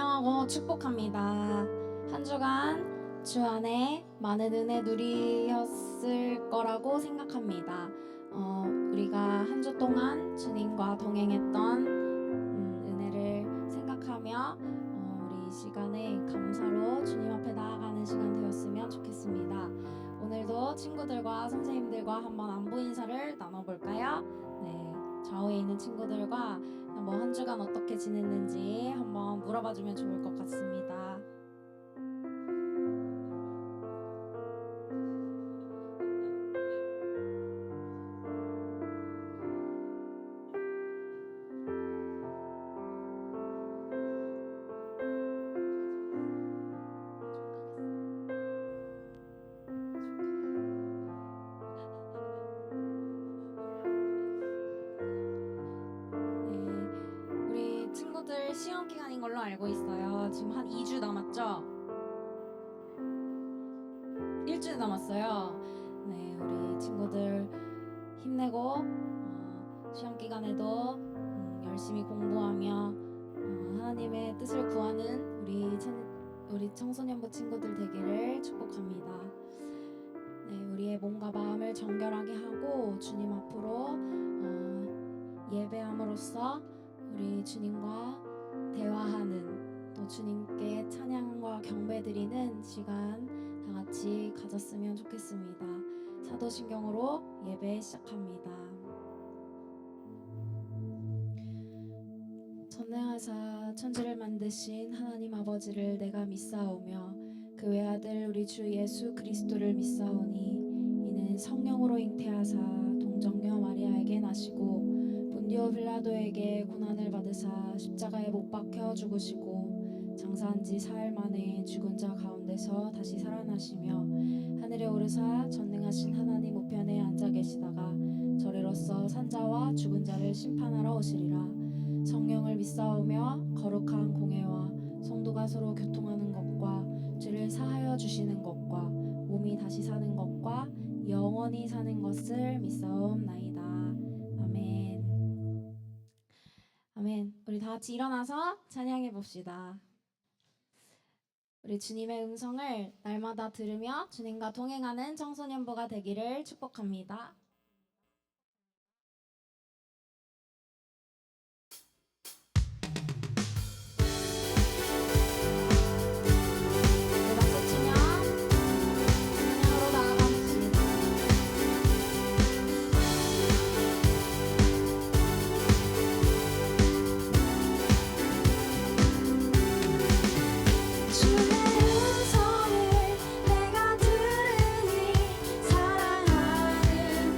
찬양하고 축복합니다. 한 주간 주 안에 많은 은혜 누리셨을 거라고 생각합니다. 우리가 한 주 동안 주님과 동행했던 은혜를 생각하며 우리 이 시간에 감사로 주님 앞에 나아가는 시간 되었으면 좋겠습니다. 오늘도 친구들과 선생님들과 한번 안부 인사를 나눠볼까요? 네, 좌우에 있는 친구들과 뭐 한 주간 어떻게 지냈는지 한번 물어봐주면 좋을 것 같습니다. 우리 친구들 시험 기간인 걸로 알고 있어요. 지금 한 2주 남았죠? 일주일 남았어요. 네, 우리 친구들 힘내고 시험 기간에도 열심히 공부하며 하나님의 뜻을 구하는 우리 청소년부 친구들 되기를 축복합니다. 네, 우리의 몸과 마음을 정결하게 하고 주님 앞으로 예배함으로써 우리 주님과 대화하는, 또 주님께 찬양과 경배드리는 시간 다 같이 가졌으면 좋겠습니다. 사도신경으로 예배 시작합니다. 전능하사 천지를 만드신 하나님 아버지를 내가 믿사오며 그 외아들 우리 주 예수 그리스도를 믿사오니 이는 성령으로 잉태하사 동정녀 마리아에게 나시고 본디오 빌라도에게 고난을 받으사 십자가에 못 박혀 죽으시고 장사한 지 사흘 만에 죽은 자 가운데서 다시 살아나시며 하늘에 오르사 전능하신 하나님 우편에 앉아 계시다가 저리로서 산자와 죽은 자를 심판하러 오시리라. 성령을 믿사오며 거룩한 공회와 성도가 서로 교통하는 것과 죄를 사하여 주시는 것과 몸이 다시 사는 것과 영원히 사는 것을 믿사옵나이다. 아멘. 아멘. 우리 다 같이 일어나서 찬양해 봅시다. 우리 주님의 음성을 날마다 들으며 주님과 동행하는 청소년부가 되기를 축복합니다. 내가 들으니 사랑하는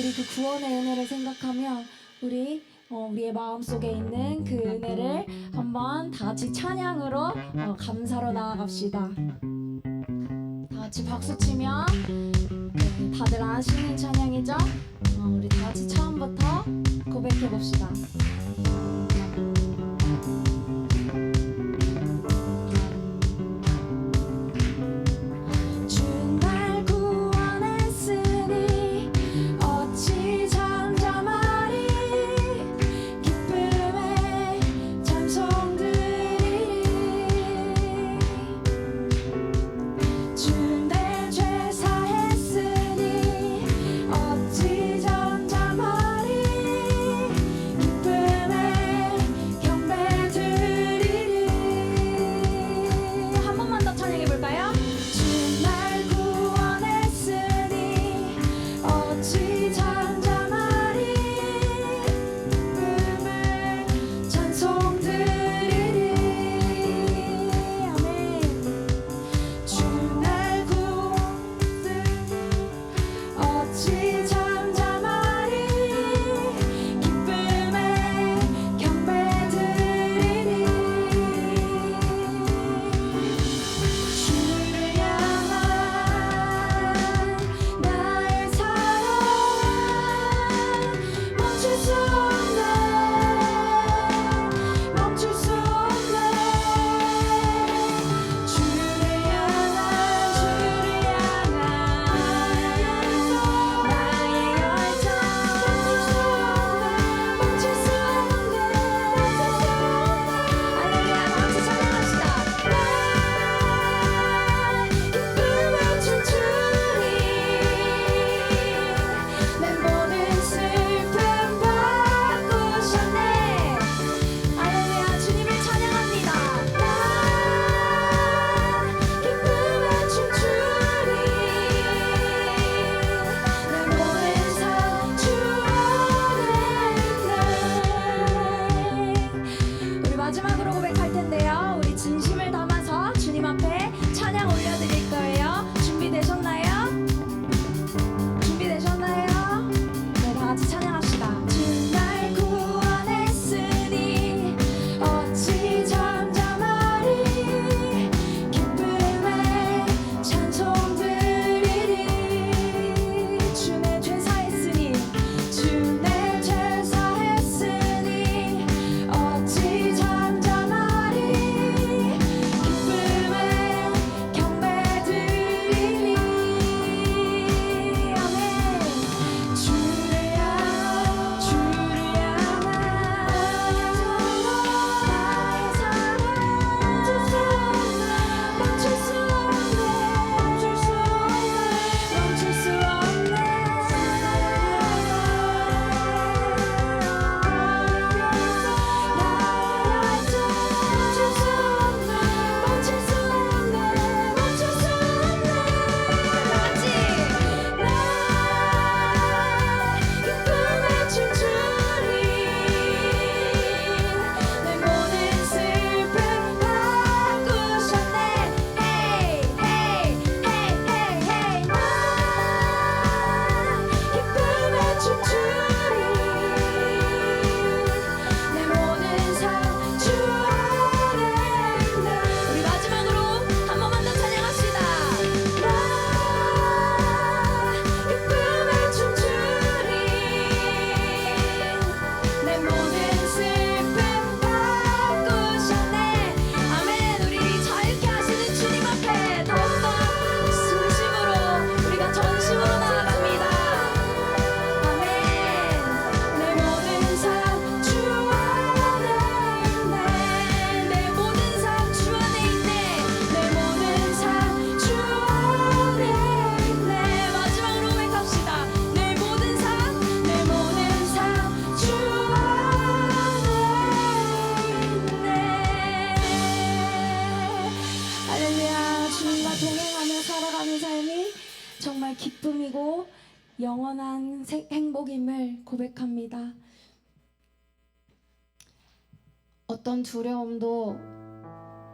우리 그 구원의 은혜를 생각하며 우리의 마음속에 있는 그 은혜를 한번 다 같이 찬양으로 감사로 나아갑시다. 다 같이 박수 치며 다들 아시는 찬양이죠? 우리 다 같이 처음부터 고백해 봅시다. 정말 기쁨이고 영원한 행복임을 고백합니다. 어떤 두려움도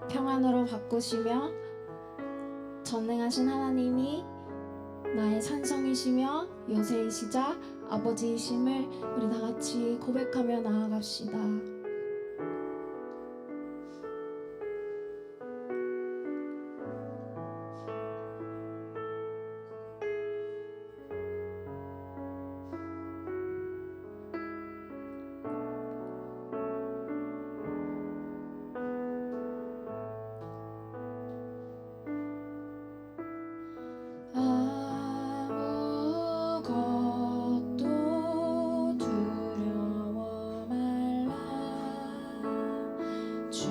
평안으로 바꾸시며 전능하신 하나님이 나의 산성이시며 요새이시자 아버지이심을 우리 다 같이 고백하며 나아갑시다. 아무것도 두려워 말라. 주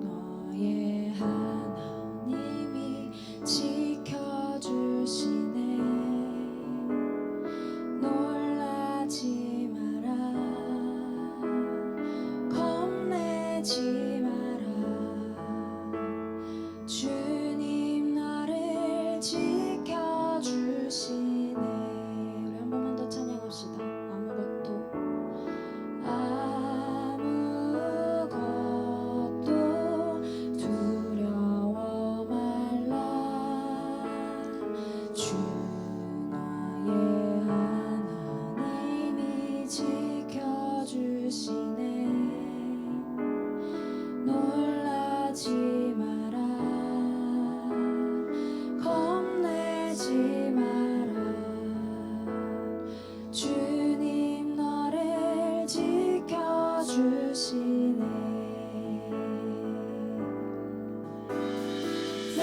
너의 하나님이 지켜주시네. 놀라지 마라. 겁내지 마라. 주님 나를 지켜주시네. 우리 한 번만 더 찬양합시다. 아무것도 두려워 말라. 주 너의 하나님이 지켜주시네. 놀라지 마라. 겁내지 마라. 주님 너를 지켜주시네. 내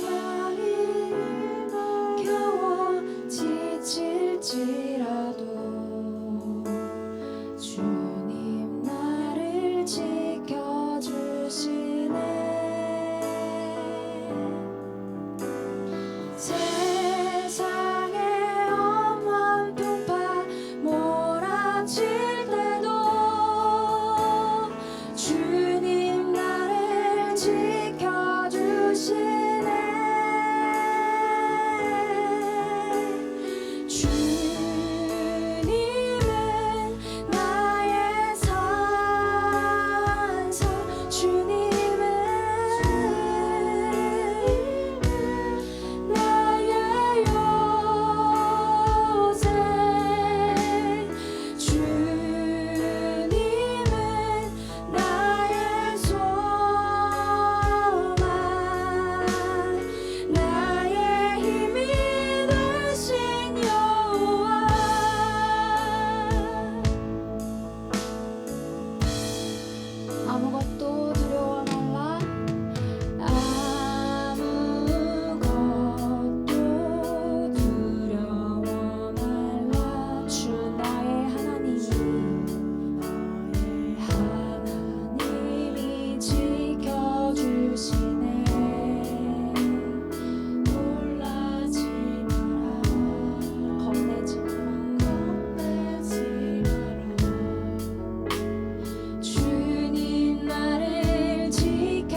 맘이 겨워 지칠지라도 주님 나를 지켜주시네. 세상의 엄한 풍파 몰아칠 때도 주님 나를 지켜주시네. 주님은 나의 산성. 주님은 나의 요새. 주님은 나의 소망. 나의 힘이 되신 여호와. 아무것도 두려워 말라. 아무것도 두려워 말라. 주 나의 하나님이 지켜주시네. 놀라지 마라. 겁내지 마라. 주님 나를 지켜주시네.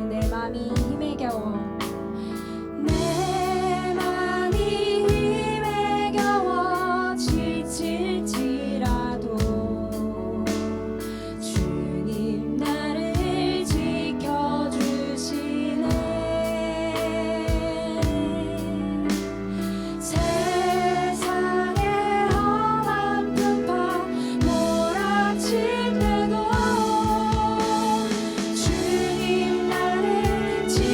내 맘이 힘에 겨워. 내 맘이 힘에 겨워 지칠지라도 주님 나를 지켜주시네. 세상의 험한 풍파 몰아칠 때도 주님 나를 지켜주시네.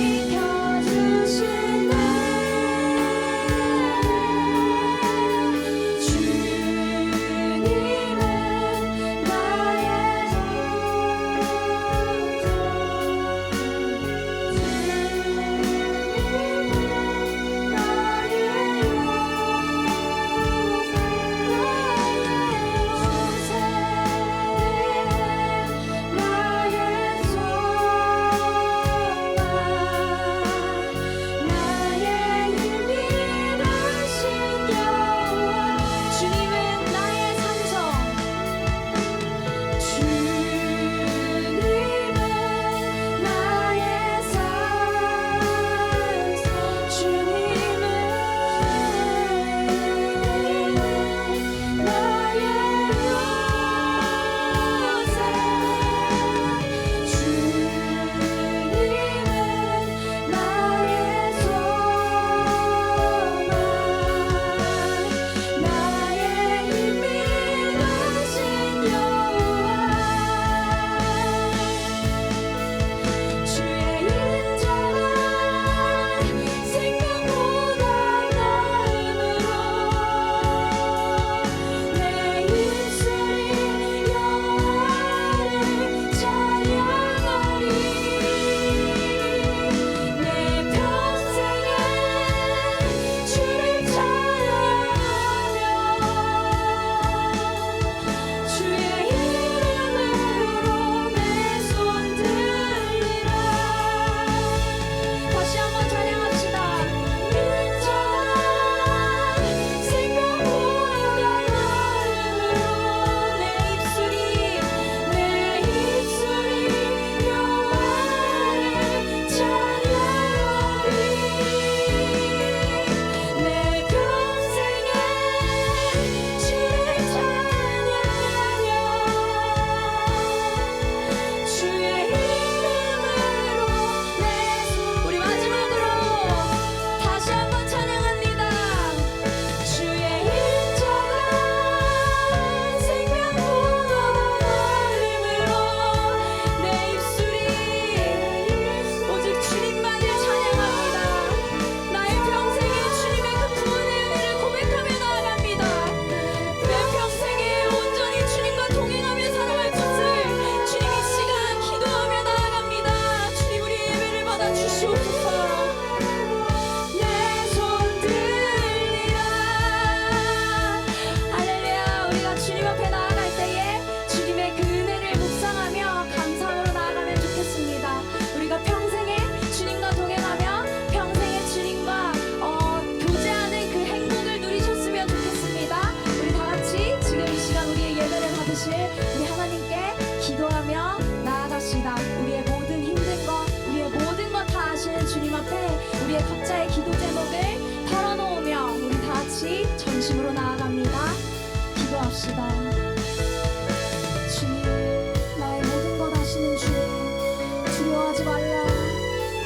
두려워하지 말라.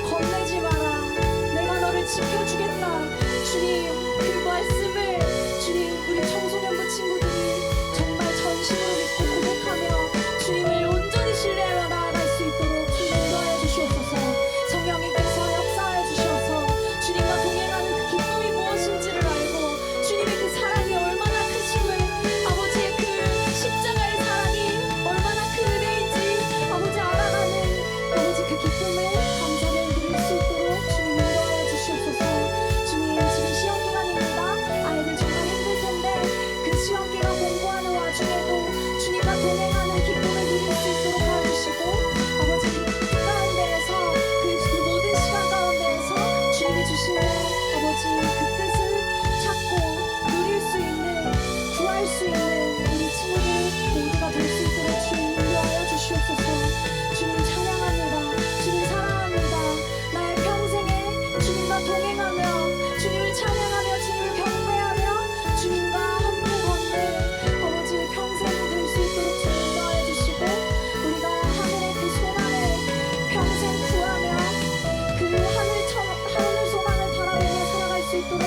겁내지 마라. 내가 너를 지켜주겠다. 주님, 그 말씀을 주님 우리 청소년부 친구들이 정말 전심으로 믿고 고백하며 주님을 온전히 신뢰하며 나아갈 수 있도록 주님 인도하여 주시옵소서. 성령님께서 역사하여 주셔서 주님과 동행하는 그 기쁨이 무엇인지를 알고 주님의 그 사랑이 얼마나 크심을, 아버지의 그 십자가의 사랑이 얼마나 큰 은혜인지 아버지 알아가는 아버지 그 기쁨을 감사를 드릴 수 있도록 주님 인도하여 주시옵소서. 주님, 지금 시험 기간입니다. 아이들 정말 힘들 텐데 그 시험 기간 공부하는 와중에도 주님과 동행하는 기쁨을 누릴 수 있도록 도와주시고 아버지 그 가운데에서 그 모든 시간 가운데에서 주님이 주시는 아버지 그 뜻을 찾고 누릴 수 있는, 구할 수 있는 우리 친구들 모두가 될 수 있도록 주님 인도하여 주시옵소서. 주님 찬양합니다. 주님 사랑합니다. 나의 평생에 주님과 동행하며 주님을 찬양하며 주님을 경배하며 주님과 함께 걷는 아버지의 평생이 될 수 있도록 주님 인도하여 주시고 우리가 하늘의 그 소망을 평생 구하며 그 하늘 소망을 바라보며 살아갈 수 있도록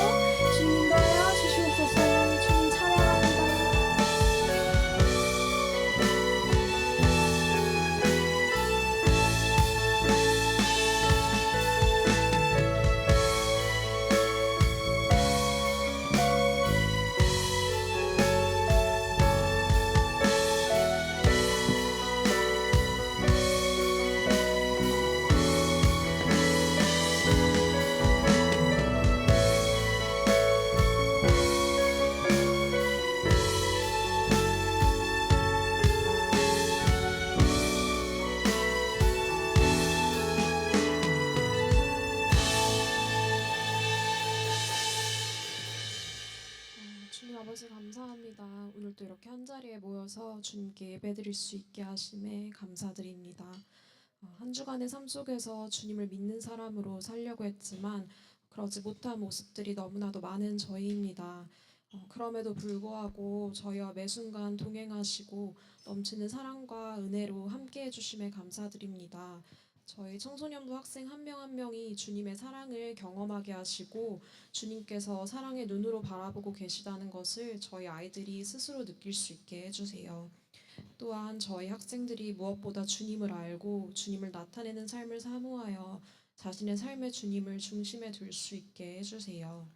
주님 인도하여 주시옵소서. 주님 찬양합니다. 주님 아버지 감사합니다. 오늘도 이렇게 한자리에 모여서 주님께 예배드릴 수 있게 하심에 감사드립니다. 한 주간의 삶 속에서 주님을 믿는 사람으로 살려고 했지만 그러지 못한 모습들이 너무나도 많은 저희입니다. 그럼에도 불구하고 저희와 매 순간 동행하시고 넘치는 사랑과 은혜로 함께해 주심에 감사드립니다. 저희 청소년부 학생 한 명 한 명이 주님의 사랑을 경험하게 하시고 주님께서 사랑의 눈으로 바라보고 계시다는 것을 저희 아이들이 스스로 느낄 수 있게 해주세요. 또한 저희 학생들이 무엇보다 주님을 알고 주님을 나타내는 삶을 사모하여 자신의 삶의 주님을 중심에 둘 수 있게 해주세요.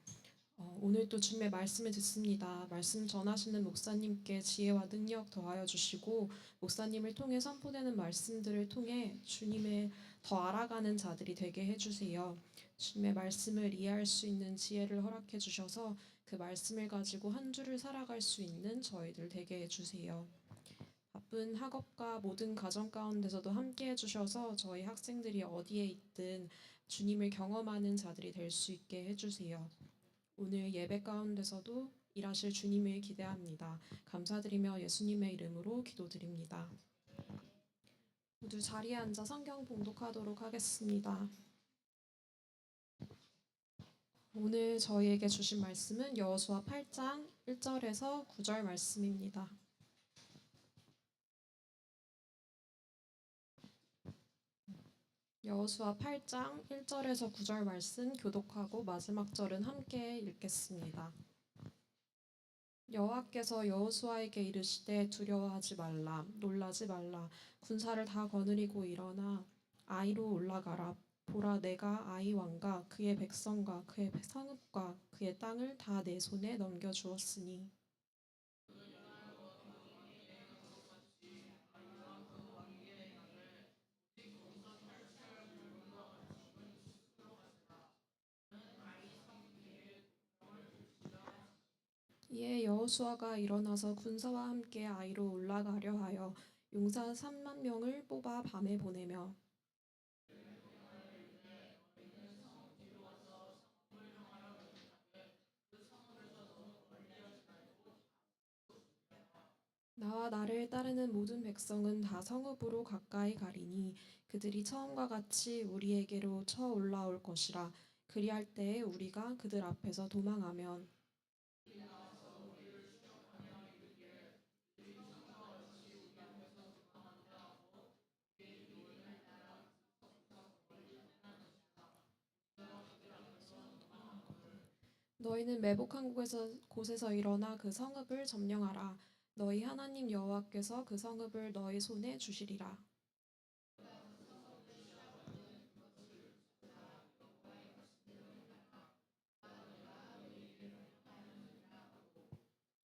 오늘 또 주님의 말씀을 듣습니다. 말씀 전하시는 목사님께 지혜와 능력 더하여 주시고 목사님을 통해 선포되는 말씀들을 통해 주님을 더 알아가는 자들이 되게 해주세요. 주님의 말씀을 이해할 수 있는 지혜를 허락해 주셔서 그 말씀을 가지고 한 주를 살아갈 수 있는 저희들 되게 해주세요. 바쁜 학업과 모든 가정 가운데서도 함께 해주셔서 저희 학생들이 어디에 있든 주님을 경험하는 자들이 될 수 있게 해주세요. 오늘 예배 가운데서도 일하실 주님을 기대합니다. 감사드리며 예수님의 이름으로 기도드립니다. 모두 자리에 앉아 성경 봉독하도록 하겠습니다. 오늘 저희에게 주신 말씀은 여호수아 8장 1절에서 9절 말씀입니다. 여호수아 8장 1절에서 9절 말씀 교독하고 마지막 절은 함께 읽겠습니다. 여호와께서 여호수아에게 이르시되 두려워하지 말라 놀라지 말라 군사를 다 거느리고 일어나 아이로 올라가라. 보라 내가 아이 왕과 그의 백성과 그의 성읍과 그의 땅을 다 내 손에 넘겨주었으니 이에 여호수아가 일어나서 군사와 함께 아이로 올라가려 하여 용사 3만 명을 뽑아 밤에 보내며 나와 나를 따르는 모든 백성은 다 성읍으로 가까이 가리니 그들이 처음과 같이 우리에게로 쳐 올라올 것이라. 그리할 때에 우리가 그들 앞에서 도망하면 너희는 매복한 곳에서 일어나 그 성읍을 점령하라. 너희 하나님 여호와께서 그 성읍을 너희 손에 주시리라.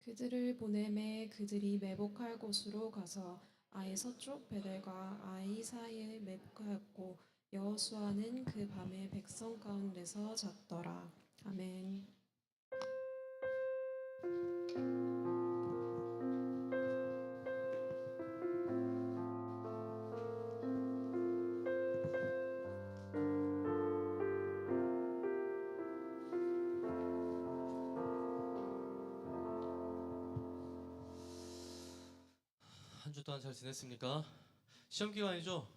그들을 보내매 그들이 매복할 곳으로 가서 아이 서쪽 베델과 아이 사이에 매복하였고 여호수아는 그 밤에 백성 가운데서 잤더라. 아멘. 한 주 동안 잘 지냈습니까? 시험 기간이죠?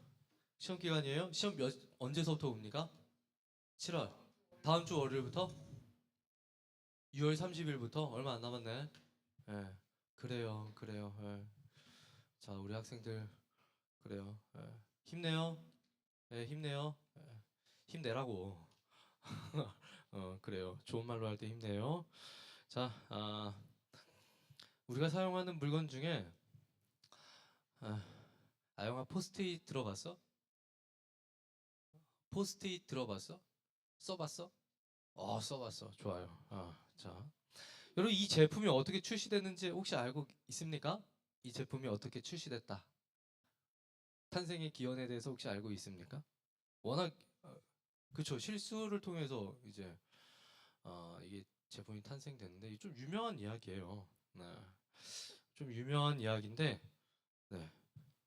시험 기간이에요? 시험 언제서부터 옵니까? 7월. 다음 주 월요일부터? 6월 30일부터? 얼마 안 남았네. 예. 그래요. 예. 자, 우리 학생들 그래요. 예. 힘내요. 예, 힘내요. 예. 힘내라고. 그래요. 좋은 말로 할 때 힘내요. 자, 우리가 사용하는 물건 중에 아, 아영아 포스트잇 들어봤어? 포스트잇 들어봤어? 써봤어? 써봤어. 좋아요. 자, 여러분 이 제품이 어떻게 출시됐는지 혹시 알고 있습니까? 이 제품이 어떻게 출시됐다. 탄생의 기원에 대해서 혹시 알고 있습니까? 워낙 그쵸, 실수를 통해서 이제 이게 제품이 탄생됐는데 이게 좀 유명한 이야기예요. 네. 좀 유명한 이야기인데 네.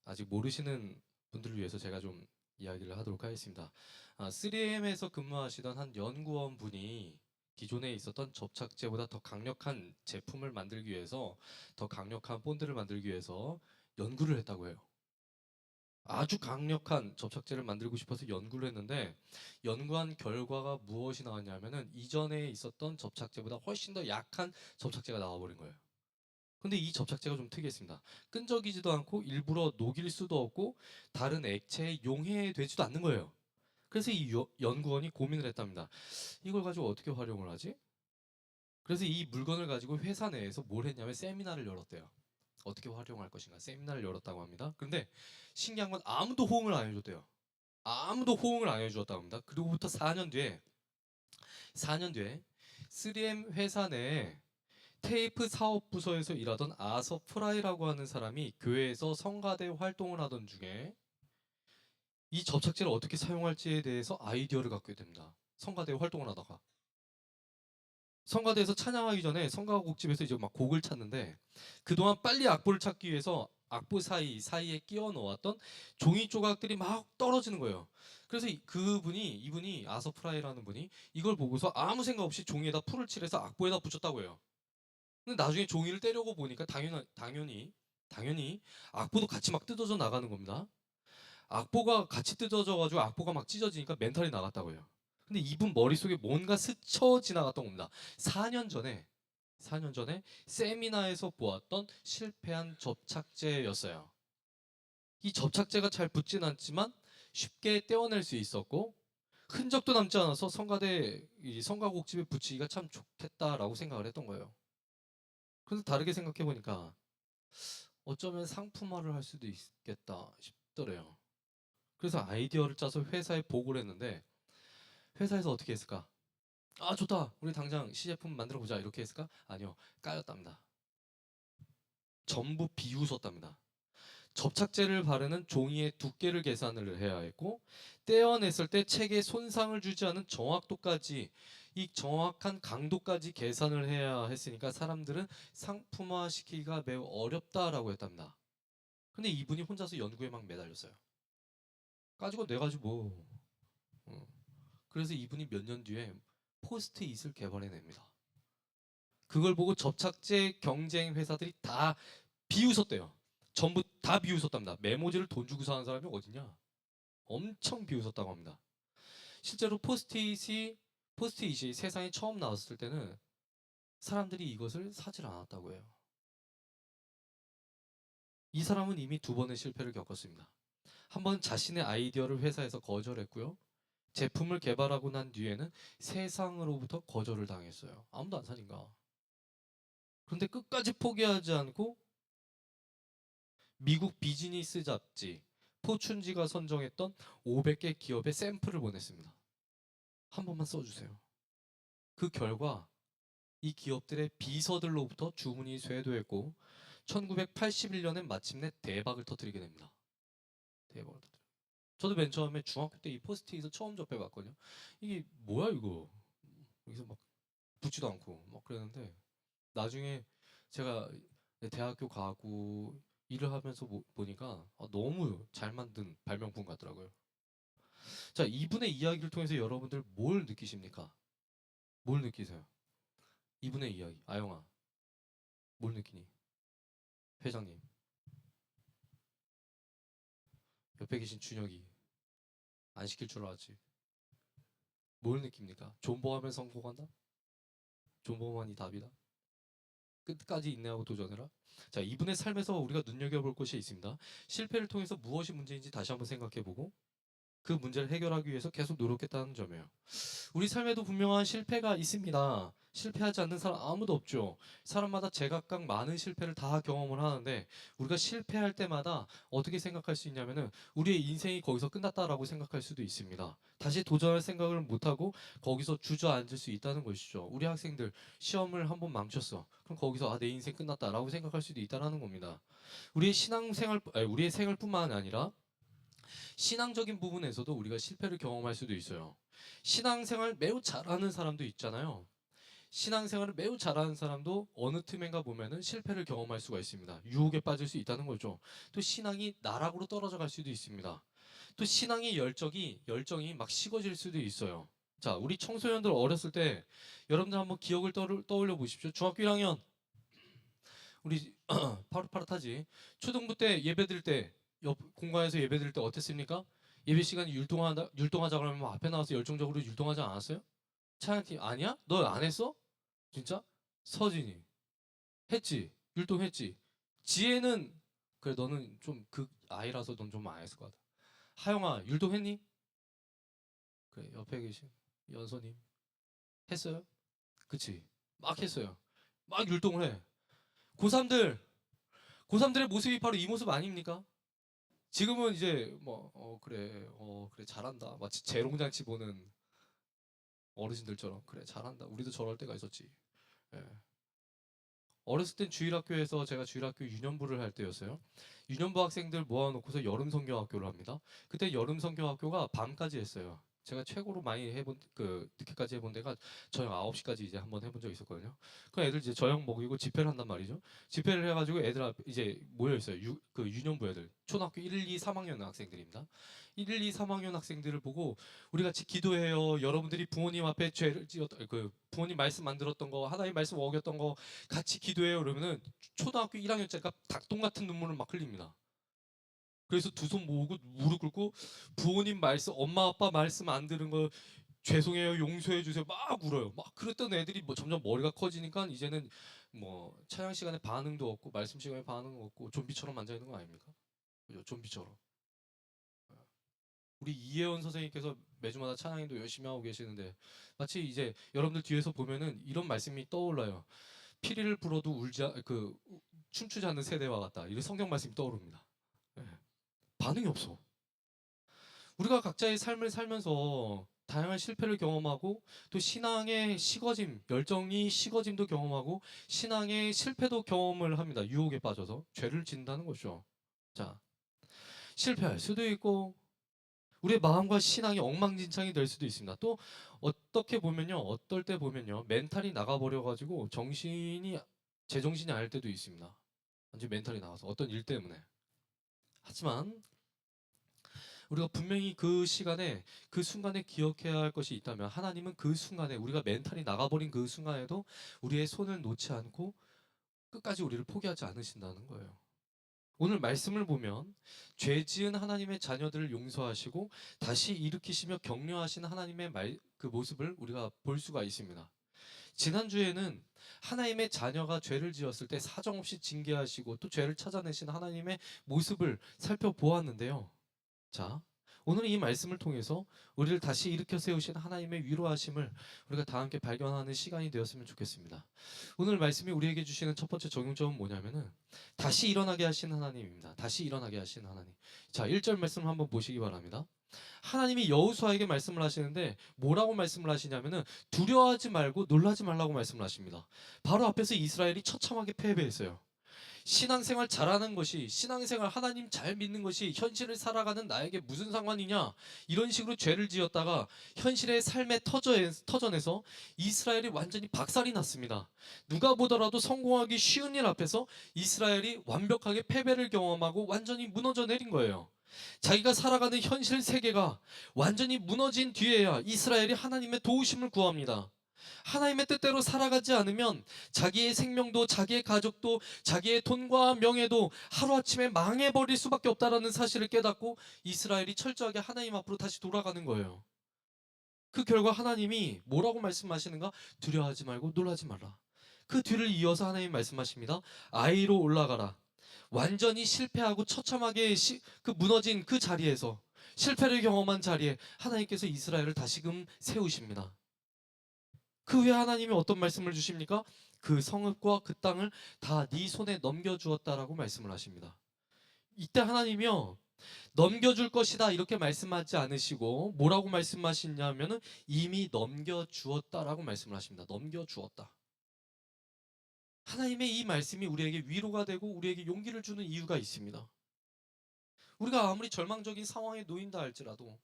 아직 모르시는 분들을 위해서 제가 좀 이야기를 하도록 하겠습니다. 3M에서 근무하시던 한 연구원 분이 기존에 있었던 접착제보다 더 강력한 제품을 만들기 위해서, 더 강력한 본드를 만들기 위해서 연구를 했다고 해요. 아주 강력한 접착제를 만들고 싶어서 연구를 했는데 연구한 결과가 무엇이 나왔냐면은 이전에 있었던 접착제보다 훨씬 더 약한 접착제가 나와버린 거예요. 근데 이 접착제가 좀 특이했습니다. 끈적이지도 않고 일부러 녹일 수도 없고 다른 액체에 용해되지도 않는 거예요. 그래서 이 연구원이 고민을 했답니다. 이걸 가지고 어떻게 활용을 하지? 그래서 이 물건을 가지고 회사 내에서 뭘 했냐면 세미나를 열었대요. 어떻게 활용할 것인가 세미나를 열었다고 합니다. 그런데 신기한 건 아무도 호응을 안 해줬대요. 아무도 호응을 안 해주었다고 합니다. 그리고부터 4년 뒤에 3M 회사 내에 테이프 사업 부서에서 일하던 아서 프라이라고 하는 사람이 교회에서 성가대 활동을 하던 중에 이 접착제를 어떻게 사용할지에 대해서 아이디어를 갖게 됩니다. 성가대 활동을 하다가 성가대에서 찬양하기 전에 성가곡집에서 이제 막 곡을 찾는데 그동안 빨리 악보를 찾기 위해서 악보 사이에 끼워 넣었던 종이 조각들이 막 떨어지는 거예요. 그래서 이분이 아서 프라이라는 분이 이걸 보고서 아무 생각 없이 종이에다 풀을 칠해서 악보에다 붙였다고 해요. 근데 나중에 종이를 떼려고 보니까 당연히 악보도 같이 막 뜯어져 나가는 겁니다. 악보가 같이 뜯어져 가지고 악보가 막 찢어지니까 멘탈이 나갔다고 해요. 근데 이분 머릿속에 뭔가 스쳐 지나갔던 겁니다. 4년 전에 4년 전에 세미나에서 보았던 실패한 접착제였어요. 이 접착제가 잘 붙진 않지만 쉽게 떼어낼 수 있었고 흔적도 남지 않아서 이 성가곡집에 붙이기가 참 좋겠다라고 생각을 했던 거예요. 그래서 다르게 생각해 보니까 어쩌면 상품화를 할 수도 있겠다 싶더래요. 그래서 아이디어를 짜서 회사에 보고를 했는데 회사에서 어떻게 했을까? 아 좋다. 우리 당장 시제품 만들어 보자. 이렇게 했을까? 아니요. 까였답니다. 전부 비웃었답니다. 접착제를 바르는 종이의 두께를 계산을 해야 했고 떼어냈을 때 책에 손상을 주지 않은 정확도까지 이 정확한 강도까지 계산을 해야 했으니까 사람들은 상품화 시키기가 매우 어렵다라고 했답니다. 근데 이분이 혼자서 연구에 막 매달렸어요. 가지고 내 가지고 뭐. 어. 그래서 이분이 몇 년 뒤에 포스트잇을 개발해냅니다. 그걸 보고 접착제 경쟁 회사들이 다 비웃었대요. 전부 다 비웃었답니다. 메모지를 돈 주고 사는 사람이 어딨냐? 엄청 비웃었다고 합니다. 실제로 포스트잇이 세상에 처음 나왔을 때는 사람들이 이것을 사질 않았다고 해요. 이 사람은 이미 두 번의 실패를 겪었습니다. 한 번 자신의 아이디어를 회사에서 거절했고요. 제품을 개발하고 난 뒤에는 세상으로부터 거절을 당했어요. 아무도 안 사니까. 그런데 끝까지 포기하지 않고 미국 비즈니스 잡지 포춘지가 선정했던 500개 기업의 샘플을 보냈습니다. 한 번만 써주세요. 그 결과 이 기업들의 비서들로부터 주문이 쇄도했고 1981년엔 마침내 대박을 터뜨리게 됩니다. 대박을 터뜨려. 저도 맨 처음에 중학교 때 이 포스트잇을 처음 접해봤거든요. 이게 뭐야 이거? 여기서 막 붙지도 않고 막 그랬는데 나중에 제가 대학교 가고 일을 하면서 보니까 너무 잘 만든 발명품 같더라고요. 자, 이분의 이야기를 통해서 여러분들 뭘 느끼십니까? 뭘 느끼세요? 이분의 이야기. 아영아, 뭘 느끼니? 회장님, 옆에 계신 준혁이 안 시킬 줄 알았지. 뭘 느낍니까? 존버하면 성공한다? 존버만이 답이다? 끝까지 인내하고 도전해라. 자, 이분의 삶에서 우리가 눈여겨볼 것이 있습니다. 실패를 통해서 무엇이 문제인지 다시 한번 생각해보고 그 문제를 해결하기 위해서 계속 노력했다는 점이에요. 우리 삶에도 분명한 실패가 있습니다. 실패하지 않는 사람 아무도 없죠. 사람마다 제각각 많은 실패를 다 경험을 하는데 우리가 실패할 때마다 어떻게 생각할 수 있냐면은 우리의 인생이 거기서 끝났다라고 생각할 수도 있습니다. 다시 도전할 생각을 못하고 거기서 주저앉을 수 있다는 것이죠. 우리 학생들 시험을 한번 망쳤어. 그럼 거기서 내 인생 끝났다라고 생각할 수도 있다는 겁니다. 우리의 신앙생활, 우리의 생활뿐만 아니라 신앙적인 부분에서도 우리가 실패를 경험할 수도 있어요. 신앙생활 매우 잘하는 사람도 있잖아요. 신앙생활을 매우 잘하는 사람도 어느 틈엔가 보면은 실패를 경험할 수가 있습니다. 유혹에 빠질 수 있다는 거죠. 또 신앙이 나락으로 떨어져 갈 수도 있습니다. 또 신앙의 열정이 막 식어질 수도 있어요. 자, 우리 청소년들 어렸을 때 여러분들 한번 기억을 떠올려 보십시오. 중학교 1학년 우리 파릇파릇하지. 초등부 때 예배 드릴 때 옆 공간에서 예배 드릴 때 어땠습니까? 예배 시간에 율동하자 그러면 앞에 나와서 열정적으로 율동하지 않았어요? 차양팀 아니야? 너 안 했어? 진짜? 서진이 했지. 율동했지. 지혜는 그래 너는 좀 그 아이라서 넌 좀 안 했을 것 같아. 하영아 율동했니? 그래 옆에 계신 연서님 했어요? 그치? 막 했어요. 막 율동을 해. 고3들 고3들의 모습이 바로 이 모습 아닙니까? 지금은 이제 뭐 그래 잘한다. 마치 재롱잔치 보는 어르신들처럼 그래 잘한다. 우리도 저럴 때가 있었지. 예. 어렸을 땐 주일학교에서 제가 주일학교 유년부를 할 때였어요. 유년부 학생들 모아놓고서 여름 성경학교를 합니다. 그때 여름 성경학교가 밤까지 했어요. 제가 최고로 많이 해본 늦게까지 해본 데가 저녁 9시까지 이제 한번 해본 적이 있었거든요. 그 애들 이제 저녁 먹이고 집회를 한단 말이죠. 집회를 해가지고 애들 앞 이제 모여 있어요. 그 유년부 애들 초등학교 1, 2, 3학년 학생들입니다. 1, 2, 3학년 학생들을 보고 우리 같이 기도해요. 여러분들이 부모님 앞에 죄를 지었던 그 부모님 말씀 안 들었던 거 하나님 말씀 어겼던 거 같이 기도해요. 그러면은 초등학교 1학년짜리가 닭똥 같은 눈물을 막 흘립니다. 그래서 두 손 모으고 무릎 꿇고 부모님 말씀, 엄마 아빠 말씀 안 들은 거 죄송해요, 용서해 주세요. 막 울어요. 막 그랬던 애들이 뭐 점점 머리가 커지니까 이제는 뭐 찬양 시간에 반응도 없고 말씀 시간에 반응 없고 좀비처럼 앉아 있는 거 아닙니까? 그죠? 좀비처럼. 우리 이혜원 선생님께서 매주마다 찬양인도 열심히 하고 계시는데 마치 이제 여러분들 뒤에서 보면은 이런 말씀이 떠올라요. 피리를 불어도 춤추지 않는 세대와 같다. 이런 성경 말씀이 떠오릅니다. 예. 반응이 없어. 우리가 각자의 삶을 살면서 다양한 실패를 경험하고 또 신앙의 식어짐, 열정이 식어짐도 경험하고 신앙의 실패도 경험을 합니다. 유혹에 빠져서 죄를 짓는다는 거죠. 자, 실패할 수도 있고 우리의 마음과 신앙이 엉망진창이 될 수도 있습니다. 또 어떻게 보면요, 어떨 때 보면요, 멘탈이 나가버려 가지고 제정신이 아닐 때도 있습니다. 완전 멘탈이 나가서 어떤 일 때문에. 하지만 우리가 분명히 그 시간에 그 순간에 기억해야 할 것이 있다면 하나님은 그 순간에 우리가 멘탈이 나가버린 그 순간에도 우리의 손을 놓지 않고 끝까지 우리를 포기하지 않으신다는 거예요. 오늘 말씀을 보면 죄 지은 하나님의 자녀들을 용서하시고 다시 일으키시며 격려하신 하나님의 그 모습을 우리가 볼 수가 있습니다. 지난주에는 하나님의 자녀가 죄를 지었을 때 사정없이 징계하시고 또 죄를 찾아내신 하나님의 모습을 살펴보았는데요. 자, 오늘 이 말씀을 통해서 우리를 다시 일으켜 세우신 하나님의 위로하심을 우리가 다 함께 발견하는 시간이 되었으면 좋겠습니다. 오늘 말씀이 우리에게 주시는 첫 번째 적용점은 뭐냐면은 다시 일어나게 하신 하나님입니다. 다시 일어나게 하신 하나님. 자, 1절 말씀을 한번 보시기 바랍니다. 하나님이 여호수아에게 말씀을 하시는데 뭐라고 말씀을 하시냐면은 두려워하지 말고 놀라지 말라고 말씀을 하십니다. 바로 앞에서 이스라엘이 처참하게 패배했어요. 신앙생활 잘하는 것이, 신앙생활 하나님 잘 믿는 것이 현실을 살아가는 나에게 무슨 상관이냐, 이런 식으로 죄를 지었다가 현실의 삶의 터전에서 이스라엘이 완전히 박살이 났습니다. 누가 보더라도 성공하기 쉬운 일 앞에서 이스라엘이 완벽하게 패배를 경험하고 완전히 무너져 내린 거예요. 자기가 살아가는 현실 세계가 완전히 무너진 뒤에야 이스라엘이 하나님의 도우심을 구합니다. 하나님의 뜻대로 살아가지 않으면 자기의 생명도, 자기의 가족도, 자기의 돈과 명예도 하루아침에 망해버릴 수밖에 없다는 사실을 깨닫고 이스라엘이 철저하게 하나님 앞으로 다시 돌아가는 거예요. 그 결과 하나님이 뭐라고 말씀하시는가? 두려워하지 말고 놀라지 말라. 그 뒤를 이어서 하나님 말씀하십니다. 아이로 올라가라. 완전히 실패하고 처참하게 그 무너진 그 자리에서, 실패를 경험한 자리에 하나님께서 이스라엘을 다시금 세우십니다. 그 후에 하나님이 어떤 말씀을 주십니까? 그 성읍과 그 땅을 다 네 손에 넘겨주었다라고 말씀을 하십니다. 이때 하나님이요, 넘겨줄 것이다 이렇게 말씀하지 않으시고 뭐라고 말씀하시냐면은 이미 넘겨주었다라고 말씀을 하십니다. 넘겨주었다. 하나님의 이 말씀이 우리에게 위로가 되고 우리에게 용기를 주는 이유가 있습니다. 우리가 아무리 절망적인 상황에 놓인다 할지라도,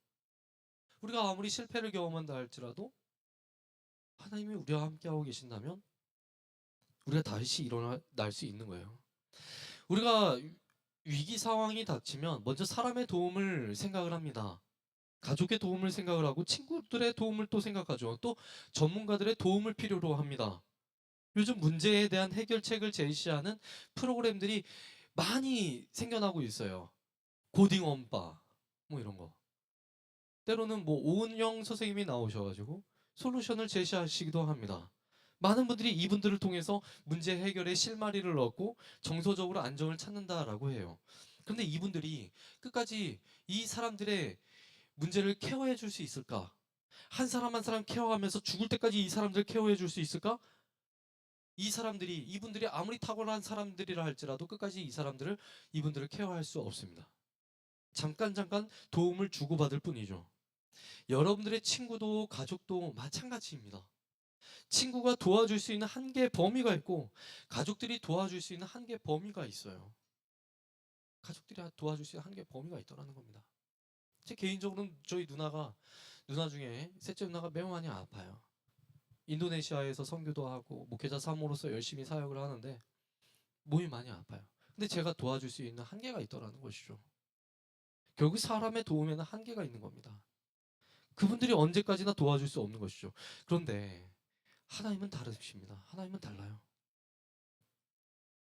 우리가 아무리 실패를 경험한다 할지라도 하나님이 우리와 함께하고 계신다면 우리가 다시 일어날 수 있는 거예요. 우리가 위기 상황이 닥치면 먼저 사람의 도움을 생각을 합니다. 가족의 도움을 생각을 하고 친구들의 도움을 또 생각하죠. 또 전문가들의 도움을 필요로 합니다. 요즘 문제에 대한 해결책을 제시하는 프로그램들이 많이 생겨나고 있어요. 고딩 원바 뭐 이런 거. 때로는 뭐 오은영 선생님이 나오셔가지고 솔루션을 제시하시기도 합니다. 많은 분들이 이분들을 통해서 문제 해결에 실마리를 얻고 정서적으로 안정을 찾는다라고 해요. 그런데 이분들이 끝까지 이 사람들의 문제를 케어해 줄 수 있을까? 한 사람 한 사람 케어하면서 죽을 때까지 이 사람들 케어해 줄 수 있을까? 이분들이 아무리 탁월한 사람들이라 할지라도 끝까지 이분들을 케어할 수 없습니다. 잠깐 도움을 주고받을 뿐이죠. 여러분들의 친구도 가족도 마찬가지입니다. 친구가 도와줄 수 있는 한계의 범위가 있고 가족들이 도와줄 수 있는 한계의 범위가 있어요. 가족들이 도와줄 수 있는 한계의 범위가 있더라는 겁니다. 제 개인적으로는 저희 누나 중에 셋째 누나가 매우 많이 아파요. 인도네시아에서 선교도 하고 목회자 사모로서 열심히 사역을 하는데 몸이 많이 아파요. 근데 제가 도와줄 수 있는 한계가 있더라는 것이죠. 결국 사람의 도움에는 한계가 있는 겁니다. 그분들이 언제까지나 도와줄 수 없는 것이죠. 그런데 하나님은 다르십니다. 하나님은 달라요.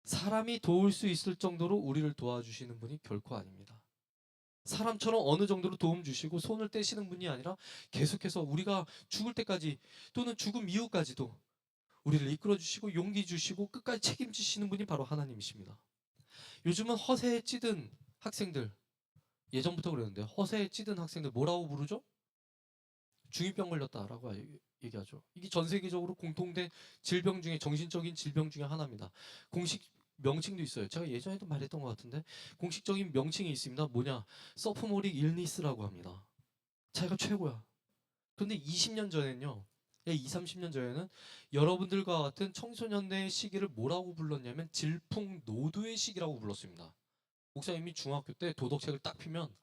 사람이 도울 수 있을 정도로 우리를 도와주시는 분이 결코 아닙니다. 사람처럼 어느 정도로 도움 주시고 손을 떼시는 분이 아니라 계속해서 우리가 죽을 때까지 또는 죽음 이후까지도 우리를 이끌어 주시고 용기 주시고 끝까지 책임지시는 분이 바로 하나님이십니다. 요즘은 허세에 찌든 학생들, 예전부터 그랬는데 허세에 찌든 학생들 뭐라고 부르죠? 중2병 걸렸다라고 얘기하죠. 이게 전 세계적으로 공통된 질병 중에, 정신적인 질병 중에 하나입니다. 공식 명칭도 있어요. 제가 예전에도 말했던 것 같은데 공식적인 명칭이 있습니다. 뭐냐? 서프모릭 일니스라고 합니다. 자기가 최고야. 그런데 20년 전엔요, 20, 30년 전에는 여러분들과 같은 청소년의 시기를 뭐라고 불렀냐면 질풍노도의 시기라고 불렀습니다. 목사님이 중학교 때 도덕책을 딱 피면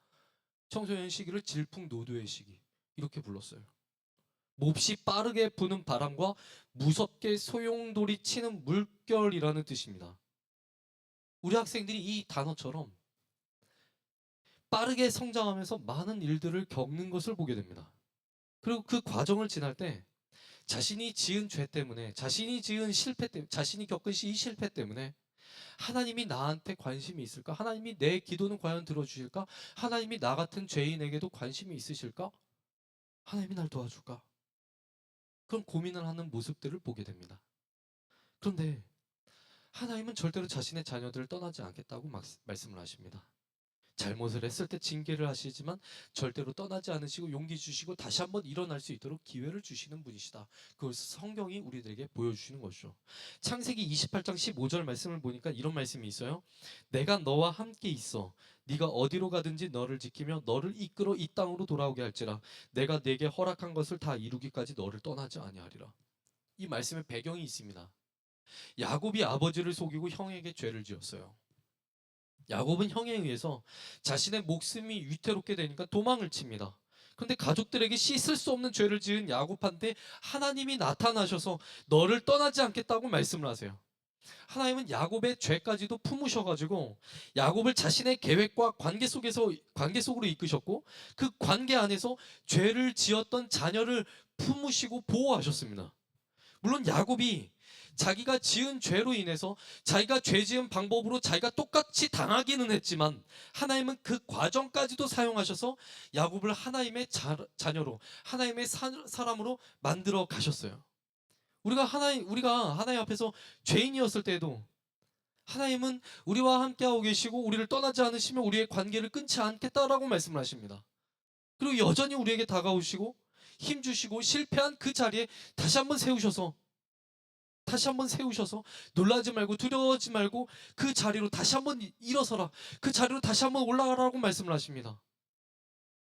청소년 시기를 질풍노도의 시기 이렇게 불렀어요. 몹시 빠르게 부는 바람과 무섭게 소용돌이 치는 물결이라는 뜻입니다. 우리 학생들이 이 단어처럼 빠르게 성장하면서 많은 일들을 겪는 것을 보게 됩니다. 그리고 그 과정을 지날 때 자신이 지은 죄 때문에, 자신이 지은 실패 때문에, 자신이 겪은 이 실패 때문에 하나님이 나한테 관심이 있을까? 하나님이 내 기도는 과연 들어주실까? 하나님이 나 같은 죄인에게도 관심이 있으실까? 하나님이 날 도와줄까? 그런 고민을 하는 모습들을 보게 됩니다. 그런데 하나님은 절대로 자신의 자녀들을 떠나지 않겠다고 말씀을 하십니다. 잘못을 했을 때 징계를 하시지만 절대로 떠나지 않으시고 용기 주시고 다시 한번 일어날 수 있도록 기회를 주시는 분이시다. 그걸 성경이 우리들에게 보여주시는 것이죠. 창세기 28장 15절 말씀을 보니까 이런 말씀이 있어요. 내가 너와 함께 있어 네가 어디로 가든지 너를 지키며 너를 이끌어 이 땅으로 돌아오게 할지라 내가 네게 허락한 것을 다 이루기까지 너를 떠나지 아니하리라. 이 말씀의 배경이 있습니다. 야곱이 아버지를 속이고 형에게 죄를 지었어요. 야곱은 형에 의해서 자신의 목숨이 위태롭게 되니까 도망을 칩니다. 그런데 가족들에게 씻을 수 없는 죄를 지은 야곱한테 하나님이 나타나셔서 너를 떠나지 않겠다고 말씀을 하세요. 하나님은 야곱의 죄까지도 품으셔가지고 야곱을 자신의 계획과 관계 속으로 이끄셨고 그 관계 안에서 죄를 지었던 자녀를 품으시고 보호하셨습니다. 물론 야곱이 자기가 지은 죄로 인해서 자기가 죄 지은 방법으로 자기가 똑같이 당하기는 했지만 하나님은 그 과정까지도 사용하셔서 야곱을 하나님의 자녀로 하나님의 사람으로 만들어 가셨어요. 우리가 하나님 앞에서 죄인이었을 때에도 하나님은 우리와 함께하고 계시고 우리를 떠나지 않으시며 우리의 관계를 끊지 않겠다라고 말씀을 하십니다. 그리고 여전히 우리에게 다가오시고 힘주시고 실패한 그 자리에 다시 한번 세우셔서 놀라지 말고 두려워하지 말고 그 자리로 다시 한번 일어서라. 그 자리로 다시 한번 올라가라고 말씀을 하십니다.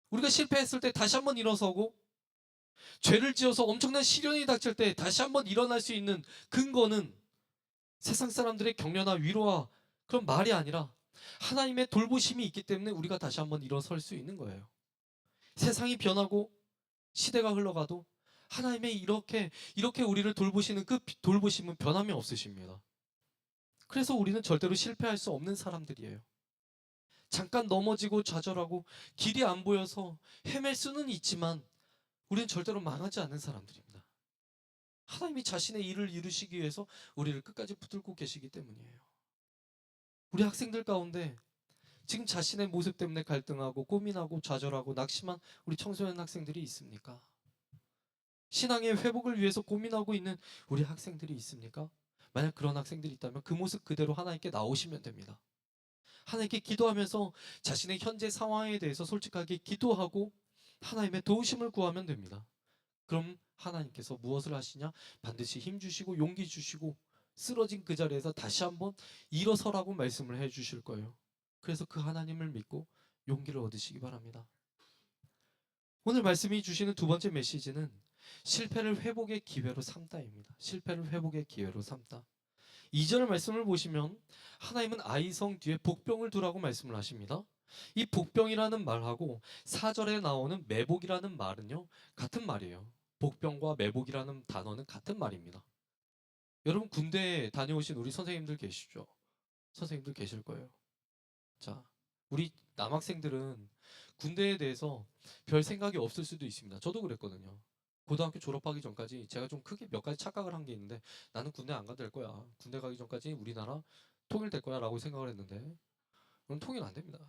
우리가 실패했을 때 다시 한번 일어서고 죄를 지어서 엄청난 시련이 닥칠 때 다시 한번 일어날 수 있는 근거는 세상 사람들의 격려나 위로와 그런 말이 아니라 하나님의 돌보심이 있기 때문에 우리가 다시 한번 일어설 수 있는 거예요. 세상이 변하고 시대가 흘러가도 하나님의 이렇게 우리를 돌보시는 그 돌보심은 변함이 없으십니다. 그래서 우리는 절대로 실패할 수 없는 사람들이에요. 잠깐 넘어지고 좌절하고 길이 안 보여서 헤맬 수는 있지만 우리는 절대로 망하지 않는 사람들입니다. 하나님이 자신의 일을 이루시기 위해서 우리를 끝까지 붙들고 계시기 때문이에요. 우리 학생들 가운데 지금 자신의 모습 때문에 갈등하고 고민하고 좌절하고 낙심한 우리 청소년 학생들이 있습니까? 신앙의 회복을 위해서 고민하고 있는 우리 학생들이 있습니까? 만약 그런 학생들이 있다면 그 모습 그대로 하나님께 나오시면 됩니다. 하나님께 기도하면서 자신의 현재 상황에 대해서 솔직하게 기도하고 하나님의 도우심을 구하면 됩니다. 그럼 하나님께서 무엇을 하시냐? 반드시 힘 주시고 용기 주시고 쓰러진 그 자리에서 다시 한번 일어서라고 말씀을 해 주실 거예요. 그래서 그 하나님을 믿고 용기를 얻으시기 바랍니다. 오늘 말씀이 주시는 두 번째 메시지는 실패를 회복의 기회로 삼다입니다. 실패를 회복의 기회로 삼다. 2절 말씀을 보시면 하나님은 아이성 뒤에 복병을 두라고 말씀을 하십니다. 이 복병이라는 말하고 4절에 나오는 매복이라는 말은요 같은 말이에요. 복병과 매복이라는 단어는 같은 말입니다. 여러분 군대에 다녀오신 우리 선생님들 계시죠? 선생님들 계실 거예요. 자, 우리 남학생들은 군대에 대해서 별 생각이 없을 수도 있습니다. 저도 그랬거든요. 고등학교 졸업하기 전까지 제가 좀 크게 몇 가지 착각을 한 게 있는데 나는 군대 안 가도 될 거야. 군대 가기 전까지 우리나라 통일될 거야 라고 생각을 했는데 그건 통일 안 됩니다.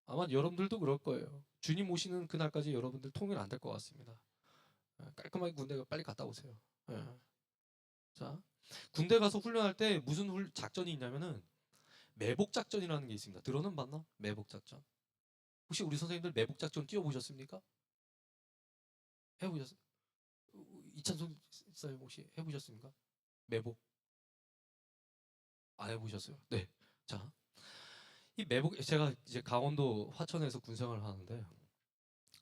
아마 여러분들도 그럴 거예요. 주님 오시는 그날까지 여러분들 통일 안 될 것 같습니다. 깔끔하게 군대 빨리 갔다 오세요. 예. 자, 군대 가서 훈련할 때 무슨 작전이 있냐면은 매복 작전이라는 게 있습니다. 들어는 봤나? 매복 작전. 혹시 우리 선생님들 매복 작전 뛰어보셨습니까? 해보셨어요? 이찬송 사님 혹시 해보셨습니까? 매복 안 해보셨어요? 네. 자, 이 매복 제가 이제 강원도 화천에서 군생활을 하는데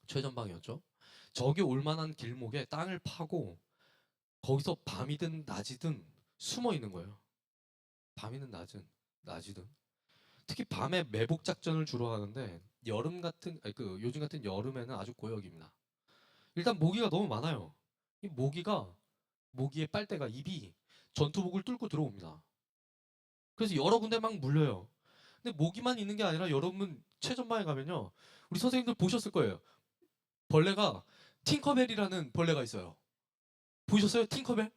최전방이었죠. 저기 올만한 길목에 땅을 파고 거기서 밤이든 낮이든 숨어 있는 거예요. 밤이든 낮이든. 특히 밤에 매복 작전을 주로 하는데 요즘 같은 여름에는 아주 고역입니다. 일단 모기가 너무 많아요. 이 모기의 빨대가 입이 전투복을 뚫고 들어옵니다. 그래서 여러 군데 막 물려요. 근데 모기만 있는 게 아니라 여러분 최전방에 가면요. 우리 선생님들 보셨을 거예요. 벌레가 팅커벨이라는 벌레가 있어요. 보셨어요? 팅커벨?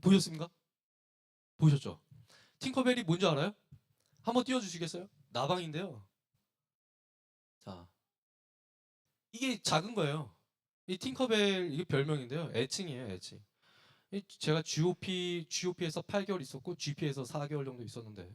보셨습니까? 보셨죠? 팅커벨이 뭔지 알아요? 한번 띄워주시겠어요? 나방인데요. 자, 이게 작은 거예요. 이 팅커벨 이게 별명인데요. 애칭이에요, 애칭. 제가 GOP에서 8개월 있었고 GP에서 4개월 정도 있었는데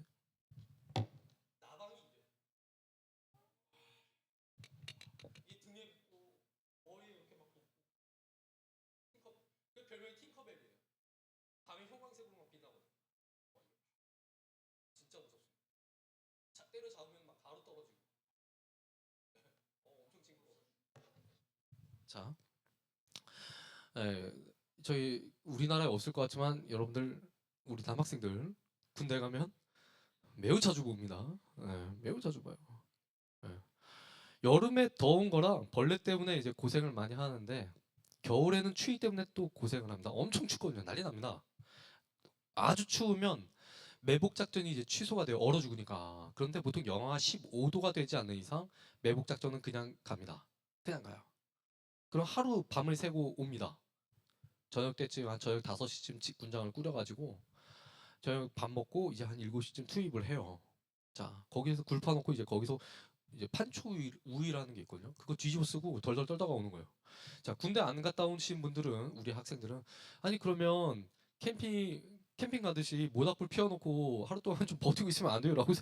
예, 저희 우리나라에 없을 것 같지만 여러분들 우리 남학생들 군대 가면 매우 자주 봅니다. 예, 매우 자주 봐요. 예. 여름에 더운 거랑 벌레 때문에 이제 고생을 많이 하는데 겨울에는 추위 때문에 또 고생을 합니다. 엄청 춥거든요. 난리 납니다. 아주 추우면 매복 작전이 이제 취소가 돼요. 얼어 죽으니까. 그런데 보통 영하 15도가 되지 않는 이상 매복 작전은 그냥 갑니다. 그냥 가요. 그럼 하루 밤을 새고 옵니다. 저녁 때쯤 한 저녁 5시쯤 군장을 꾸려가지고 저녁 밥 먹고 이제 한 7시쯤 투입을 해요. 자, 거기에서 굴 파놓고 이제 거기서 이제 판초 우유라는 게 있거든요. 그거 뒤집어 쓰고 덜덜 떨다가 오는 거예요. 자, 군대 안 갔다 오신 분들은 우리 학생들은 아니 그러면 캠핑 가듯이 모닥불 피워놓고 하루 동안 좀 버티고 있으면 안 돼요라고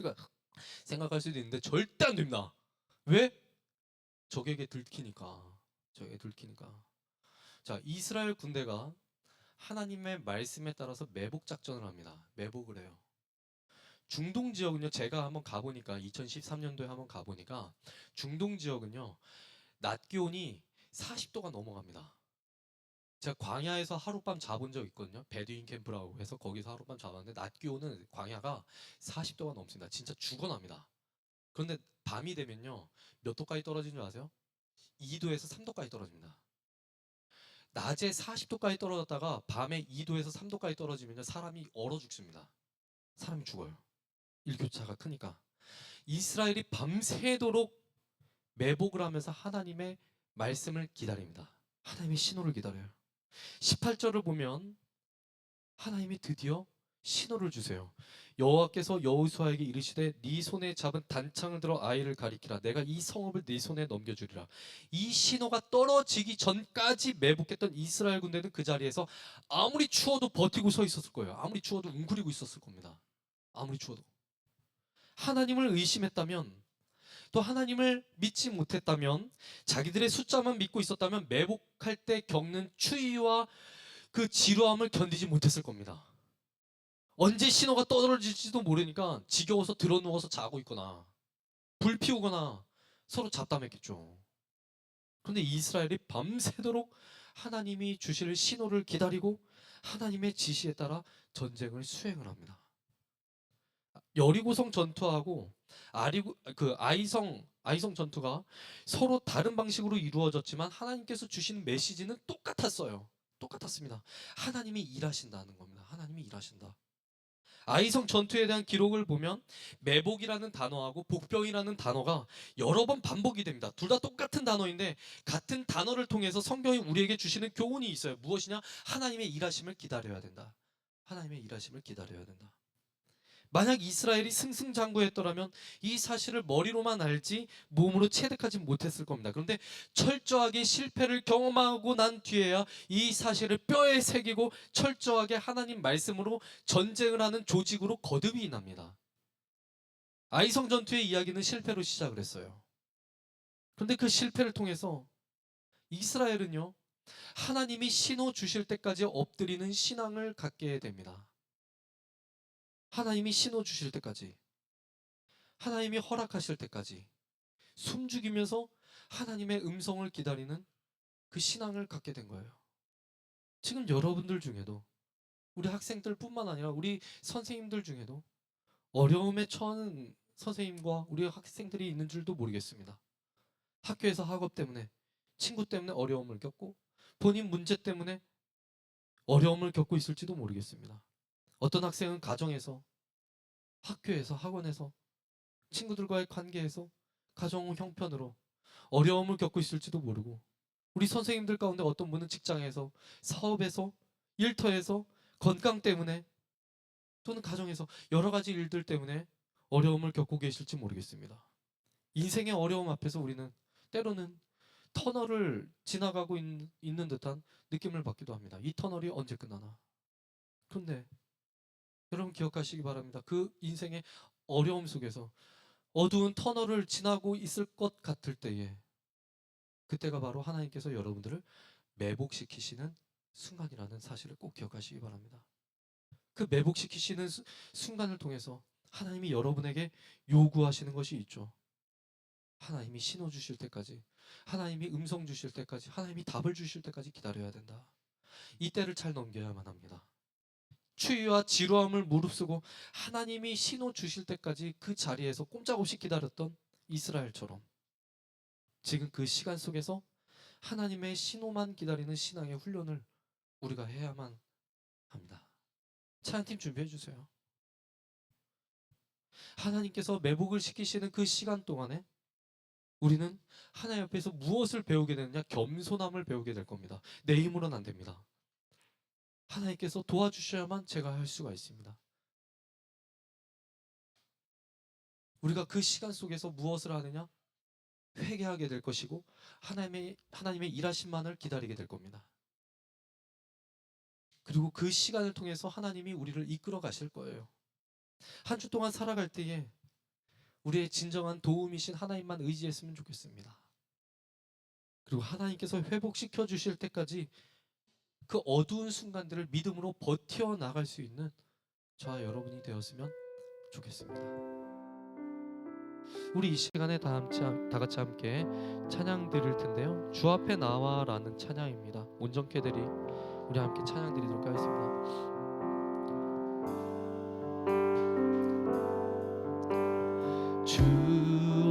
생각할 수도 있는데 절대 안 됩니다. 왜? 적에게 들키니까. 적에게 들키니까. 자, 이스라엘 군대가 하나님의 말씀에 따라서 매복 작전을 합니다. 매복을 해요. 중동 지역은요, 제가 한번 가보니까 2013년도에 한번 가보니까 중동 지역은요, 낮 기온이 40도가 넘어갑니다. 제가 광야에서 하룻밤 자본 적 있거든요. 베두인 캠프라고 해서 거기서 하룻밤 자봤는데 낮 기온은 광야가 40도가 넘습니다. 진짜 죽어납니다. 그런데 밤이 되면요, 몇 도까지 떨어지는 줄 아세요? 2도에서 3도까지 떨어집니다. 낮에 40도까지 떨어졌다가 밤에 2도에서 3도까지 떨어지면요, 사람이 얼어 죽습니다. 사람이 죽어요. 일교차가 크니까. 이스라엘이 밤새도록 매복을 하면서 하나님의 말씀을 기다립니다. 하나님의 신호를 기다려요. 18절을 보면 하나님이 드디어 신호를 주세요. 여호와께서 여호수아에게 이르시되 네 손에 잡은 단창을 들어 아이를 가리키라. 내가 이 성읍을 네 손에 넘겨주리라. 이 신호가 떨어지기 전까지 매복했던 이스라엘 군대는 그 자리에서 아무리 추워도 버티고 서 있었을 거예요. 아무리 추워도 웅크리고 있었을 겁니다. 아무리 추워도. 하나님을 의심했다면, 또 하나님을 믿지 못했다면, 자기들의 숫자만 믿고 있었다면 매복할 때 겪는 추위와 그 지루함을 견디지 못했을 겁니다. 언제 신호가 떨어질지도 모르니까 지겨워서 드러누워서 자고 있거나 불 피우거나 서로 잡담했겠죠. 그런데 이스라엘이 밤새도록 하나님이 주실 신호를 기다리고 하나님의 지시에 따라 전쟁을 수행을 합니다. 여리고성 전투하고 아이성 전투가 서로 다른 방식으로 이루어졌지만 하나님께서 주신 메시지는 똑같았어요. 똑같았습니다. 하나님이 일하신다는 겁니다. 하나님이 일하신다. 아이성 전투에 대한 기록을 보면 매복이라는 단어하고 복병이라는 단어가 여러 번 반복이 됩니다. 둘 다 똑같은 단어인데 같은 단어를 통해서 성경이 우리에게 주시는 교훈이 있어요. 무엇이냐? 하나님의 일하심을 기다려야 된다. 하나님의 일하심을 기다려야 된다. 만약 이스라엘이 승승장구했더라면 이 사실을 머리로만 알지 몸으로 체득하지 못했을 겁니다. 그런데 철저하게 실패를 경험하고 난 뒤에야 이 사실을 뼈에 새기고 철저하게 하나님 말씀으로 전쟁을 하는 조직으로 거듭이 납니다. 아이성 전투의 이야기는 실패로 시작을 했어요. 그런데 그 실패를 통해서 이스라엘은요, 하나님이 신호 주실 때까지 엎드리는 신앙을 갖게 됩니다. 하나님이 신호 주실 때까지, 하나님이 허락하실 때까지 숨죽이면서 하나님의 음성을 기다리는 그 신앙을 갖게 된 거예요. 지금 여러분들 중에도, 우리 학생들뿐만 아니라 우리 선생님들 중에도 어려움에 처하는 선생님과 우리 학생들이 있는 줄도 모르겠습니다. 학교에서 학업 때문에, 친구 때문에 어려움을 겪고 본인 문제 때문에 어려움을 겪고 있을지도 모르겠습니다. 어떤 학생은 가정에서, 학교에서, 학원에서, 친구들과의 관계에서, 가정 형편으로 어려움을 겪고 있을지도 모르고, 우리 선생님들 가운데 어떤 분은 직장에서, 사업에서, 일터에서, 건강 때문에, 또는 가정에서 여러 가지 일들 때문에 어려움을 겪고 계실지 모르겠습니다. 인생의 어려움 앞에서 우리는 때로는 터널을 지나가고 있는 듯한 느낌을 받기도 합니다. 이 터널이 언제 끝나나? 그런데 여러분 기억하시기 바랍니다. 그 인생의 어려움 속에서 어두운 터널을 지나고 있을 것 같을 때에, 그때가 바로 하나님께서 여러분들을 매복시키시는 순간이라는 사실을 꼭 기억하시기 바랍니다. 그 매복시키시는 순간을 통해서 하나님이 여러분에게 요구하시는 것이 있죠. 하나님이 신호 주실 때까지, 하나님이 음성 주실 때까지, 하나님이 답을 주실 때까지 기다려야 된다. 이때를 잘 넘겨야만 합니다. 추위와 지루함을 무릅쓰고 하나님이 신호 주실 때까지 그 자리에서 꼼짝없이 기다렸던 이스라엘처럼 지금 그 시간 속에서 하나님의 신호만 기다리는 신앙의 훈련을 우리가 해야만 합니다. 찬양팀 준비해 주세요. 하나님께서 매복을 시키시는 그 시간 동안에 우리는 하나님 앞에서 무엇을 배우게 되느냐? 겸손함을 배우게 될 겁니다. 내 힘으로는 안 됩니다. 하나님께서 도와주셔야만 제가 할 수가 있습니다. 우리가 그 시간 속에서 무엇을 하느냐? 회개하게 될 것이고 하나님의 일하심만을 기다리게 될 겁니다. 그리고 그 시간을 통해서 하나님이 우리를 이끌어 가실 거예요. 한 주 동안 살아갈 때에 우리의 진정한 도움이신 하나님만 의지했으면 좋겠습니다. 그리고 하나님께서 회복시켜 주실 때까지 그 어두운 순간들을 믿음으로 버텨나갈 수 있는 저와 여러분이 되었으면 좋겠습니다. 우리 이 시간에 다 같이 함께 찬양 드릴 텐데요. 주 앞에 나와라는 찬양입니다. 온전케들이 우리 함께 찬양 드리도록 하겠습니다. 주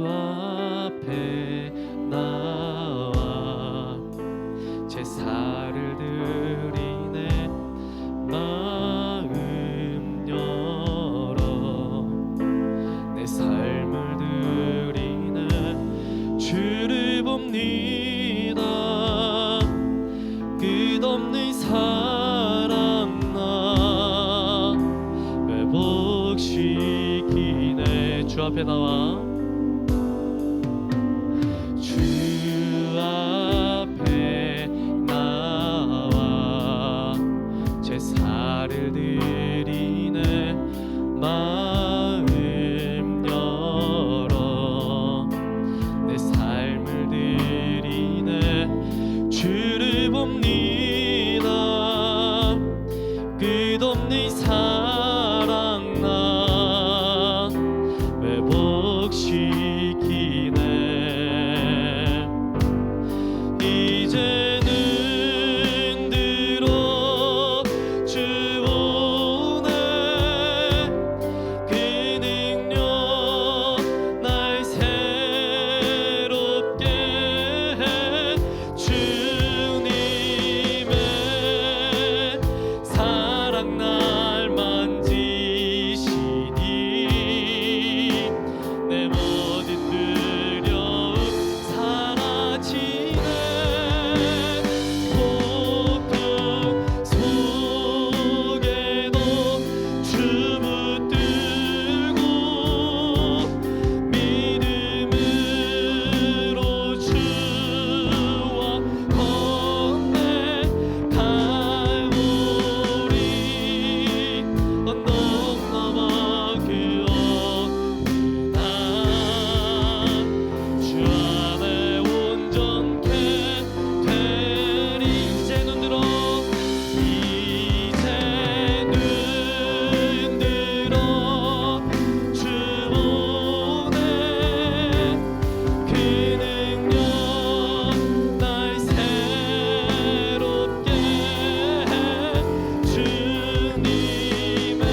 앞에 나와 제사를 드리네 마음 열어 내 삶을 드리네 주를 봅니다 끝없는 사랑 나 회복시키네 주 앞에 나와 주 앞에 나와 제사를 드리네 마음 열어 내 삶을 드리네 주를 봅니다 끝없는 사랑 나 회복시키네 이제는 들어주오네 그 능력 날 새롭게 해 주님의 사랑 날 만지시니 내 모든 두려움 사라지네 폭풍 속에도 주 붙들고 믿음으로 주와 건네 갈보리 언덕 넘어 그 어느 날 주 안에 온전케 되리 이제 눈 들어 주오네 그 능력 날 새롭게 해 주님의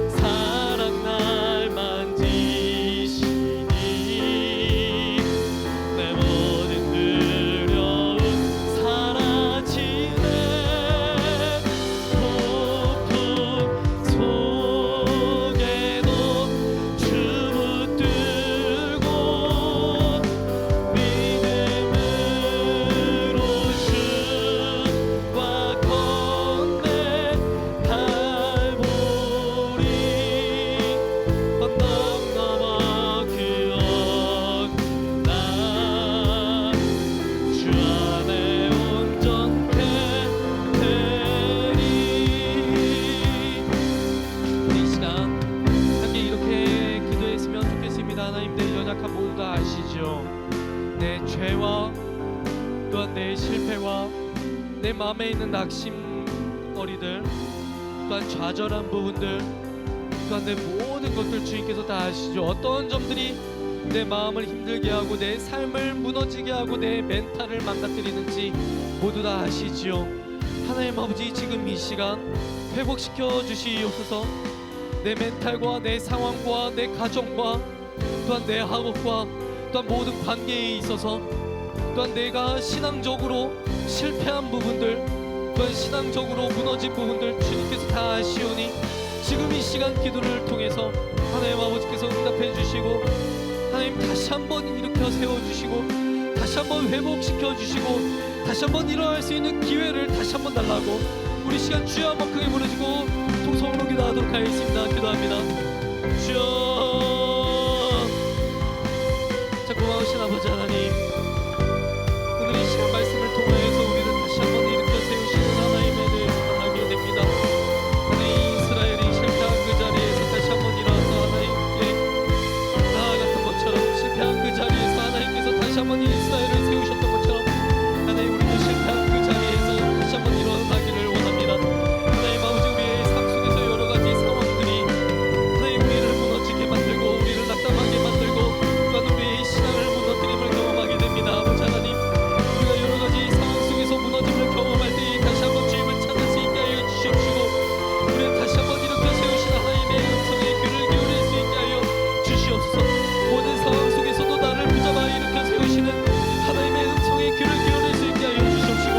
사랑 날 만지시니 내 모든 두려움 사라지네 폭풍 속에도 주 붙들고 믿음으로 주와 건네 갈보리 언덕 넘어 그 어느 날주 안에 온전케 되리 우리 이 시간 함께 이렇게 기도했으면 좋겠습니다. 하나님 내 연약한 모두 다 아시죠? 내 죄와 또한 내 실패와 내 마음에 있는 낙심거리들 또한 좌절한 부분들 또한 내 모든 것들 주님께서 다 아시죠? 어떤 점들이 내 마음을 힘들게 하고 내 삶을 무너지게 하고 내 멘탈을 망가뜨리는지 모두 다 아시지요. 하나님 아버지, 지금 이 시간 회복시켜 주시옵소서. 내 멘탈과 내 상황과 내 가정과 또한 내 학업과 또한 모든 관계에 있어서 또한 내가 신앙적으로 실패한 부분들, 또한 신앙적으로 무너진 부분들 주님께서 다 아시오니 지금 이 시간 기도를 통해서 하나님 아버지께서 응답해 주시고 하나님 다시 한번 일으켜 세워주시고 다시 한번 회복시켜 주시고 다시 한번 일어날 수 있는 기회를 다시 한번 달라고 우리 시간 주여 한번 크게 부르시고 통성으로 기도하도록 하겠습니다. 기도합니다. 주여. 자, 고마우신 아버지 하나님, 오늘 이 시간 말씀을 통하여서 우리를 다시 한번 일으켜 세우시는 하나님에 대해서 나가게 됩니다. 하나님, 이스라엘이 실패한 그 자리에서 다시 한번 일어나서 하나님께 나아갔던 것처럼, 실패한 그 자리에서 하나님께서 다시 한번 이스라엘을 세우셨던 것처럼 하나님, 우리도 실패한 그 자리에서 다시 한번 일어나기를 원합니다. 하나님 아버지, 우리의 삶 속에서 여러 가지 상황들이 하나님 우리를 무너지게 만들고 우리를 낙담하게 만들고 또한 우리의 신앙을 무너뜨림을 경험하게 됩니다. 아버지 하나님, 우리가 여러 가지 상황 속에서 무너짐을 경험할 때 다시 한번 주님을 찾을 수 있게 하여 주시옵시고 우리를 다시 한번 일으켜 세우신 하나님의 음성에 귀를 기울일 수 있게 하여 주시옵소서. 모든 상황 속에서도 나를 붙잡아 일으켜 세우시는 하나님의 음성에 귀를 기울일 수 있게 하여 주시옵시고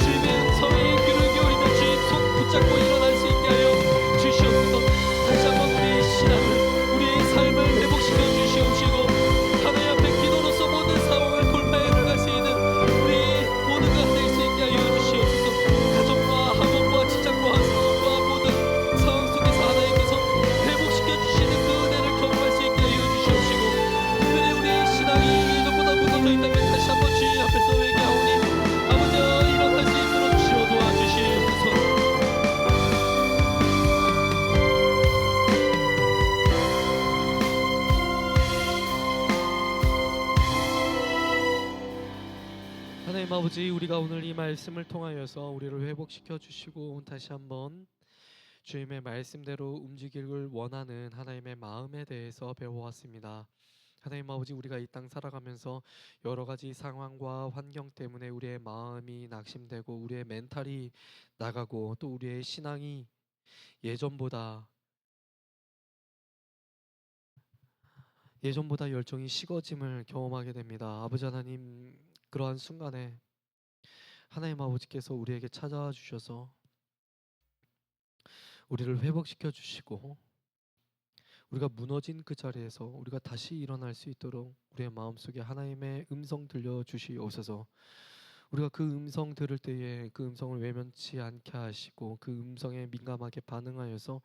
주님의 음성에 귀를 기울이며 주님 손 붙잡고 일어날 수 있게 하여 주시옵소서. 다시 한번 우리의 신앙을, 우리의 삶을 회복시켜 주시옵시고 하나님 앞에 기도로서 모든 상황을 돌파해 나갈 수 있는 우리 모두가 될 수 있게 하여 주시옵소서. 가정과 학업과 직장과 사업과 모든 상황 속에서 하나님께서 회복시켜 주시는 그 은혜를 경험할 수 있게 하여 주시옵시고 특별히 우리의 신앙이 이것보다 무너져 있다면 다시 한번 주님 앞에서 회개하오니 아버지 일어날 수 있도록 주여 도와주시옵소서. 하나님 아버지, 우리가 오늘 이 말씀을 통하여서 우리를 회복시켜 주시고 다시 한번 주님의 말씀대로 움직이길 원하는 하나님의 마음에 대해서 배워왔습니다. 하나님 아버지, 우리가 이 땅 살아가면서 여러 가지 상황과 환경 때문에 우리의 마음이 낙심되고 우리의 멘탈이 나가고 또 우리의 신앙이 예전보다 열정이 식어짐을 경험하게 됩니다. 아버지 하나님, 그러한 순간에 하나님 아버지께서 우리에게 찾아와 주셔서 우리를 회복시켜 주시고 우리가 무너진 그 자리에서 우리가 다시 일어날 수 있도록 우리의 마음속에 하나님의 음성 들려 주시옵소서. 우리가 그 음성 들을 때에 그 음성을 외면치 않게 하시고 그 음성에 민감하게 반응하여서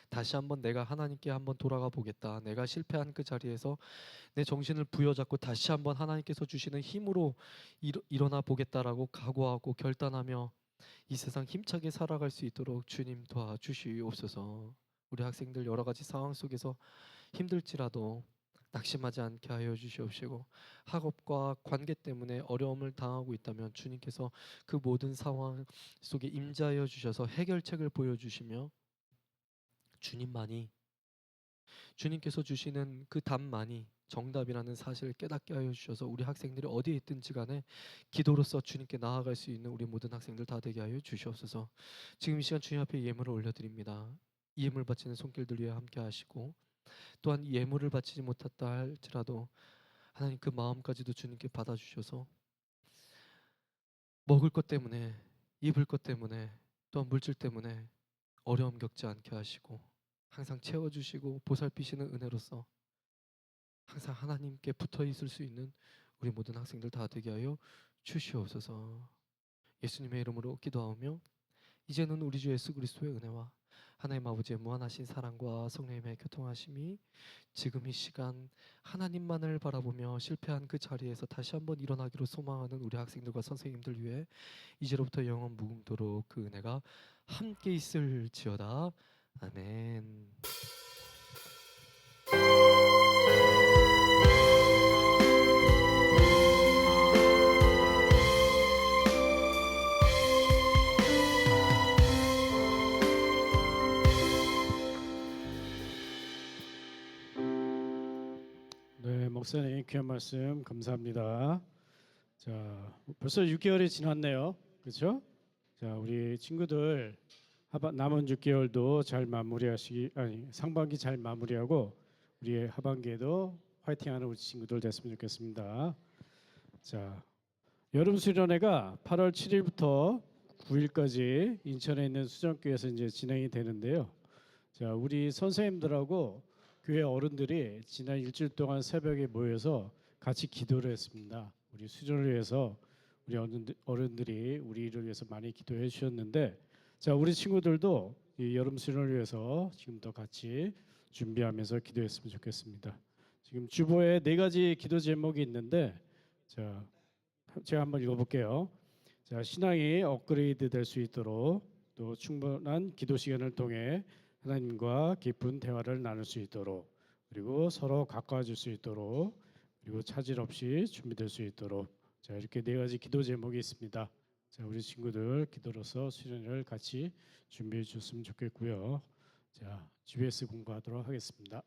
다시 한번 내가 하나님께 한번 돌아가 보겠다, 내가 실패한 그 자리에서 내 정신을 부여잡고 다시 한번 하나님께서 주시는 힘으로 일어나 보겠다라고 각오하고 결단하며 이 세상 힘차게 살아갈 수 있도록 주님 도와주시옵소서. 우리 학생들 여러 가지 상황 속에서 힘들지라도 낙심하지 않게 하여 주시옵시고 학업과 관계 때문에 어려움을 당하고 있다면 주님께서 그 모든 상황 속에 임재하여 주셔서 해결책을 보여주시며 주님께서 주시는 그 답만이 정답이라는 사실을 깨닫게 하여 주셔서 우리 학생들이 어디에 있든지 간에 기도로서 주님께 나아갈 수 있는 우리 모든 학생들 다 되게 하여 주시옵소서. 지금 이 시간 주님 앞에 예물을 올려드립니다. 이 예물 바치는 손길들 위해 함께 하시고 또한 이 예물을 바치지 못했다 할지라도 하나님 그 마음까지도 주님께 받아주셔서 먹을 것 때문에, 입을 것 때문에, 또한 물질 때문에 어려움 겪지 않게 하시고 항상 채워주시고 보살피시는 은혜로서 항상 하나님께 붙어 있을 수 있는 우리 모든 학생들 다 되게 하여 주시옵소서. 예수님의 이름으로 기도하오며 이제는 우리 주 예수 그리스도의 은혜와 하나님 아버지의 무한하신 사랑과 성령님의 교통하심이 지금 이 시간 하나님만을 바라보며 실패한 그 자리에서 다시 한번 일어나기로 소망하는 우리 학생들과 선생님들 위해 이제로부터 영원 무궁토록 그 은혜가 함께 있을지어다. 아멘. 네, 목사님 귀한 말씀 감사합니다. 자, 벌써 6개월이 지났네요. 그렇죠? 자, 우리 친구들 남은 6개월도 잘 마무리하시기 상반기 잘 마무리하고 우리 하반기에도 화이팅하는 우리 친구들 됐으면 좋겠습니다. 자, 여름 수련회가 8월 7일부터 9일까지 인천에 있는 수정교회에서 이제 진행이 되는데요. 자, 우리 선생님들하고 교회 어른들이 지난 일주일 동안 새벽에 모여서 같이 기도를 했습니다. 우리 수련을 위해서 우리 어른들이 우리를 위해서 많이 기도해 주셨는데, 자, 우리 친구들도 이 여름 수련을 위해서 지금부터 같이 준비하면서 기도했으면 좋겠습니다. 지금 주보에 4가지 기도 제목이 있는데, 자, 제가 한번 읽어볼게요. 자, 신앙이 업그레이드 될 수 있도록, 또 충분한 기도 시간을 통해 하나님과 깊은 대화를 나눌 수 있도록, 그리고 서로 가까워질 수 있도록, 그리고 차질 없이 준비될 수 있도록. 자, 이렇게 4가지 기도 제목이 있습니다. 자, 우리 친구들 기도로서 수련회를 같이 준비해 주셨으면 좋겠고요. 자, GBS 공부하도록 하겠습니다.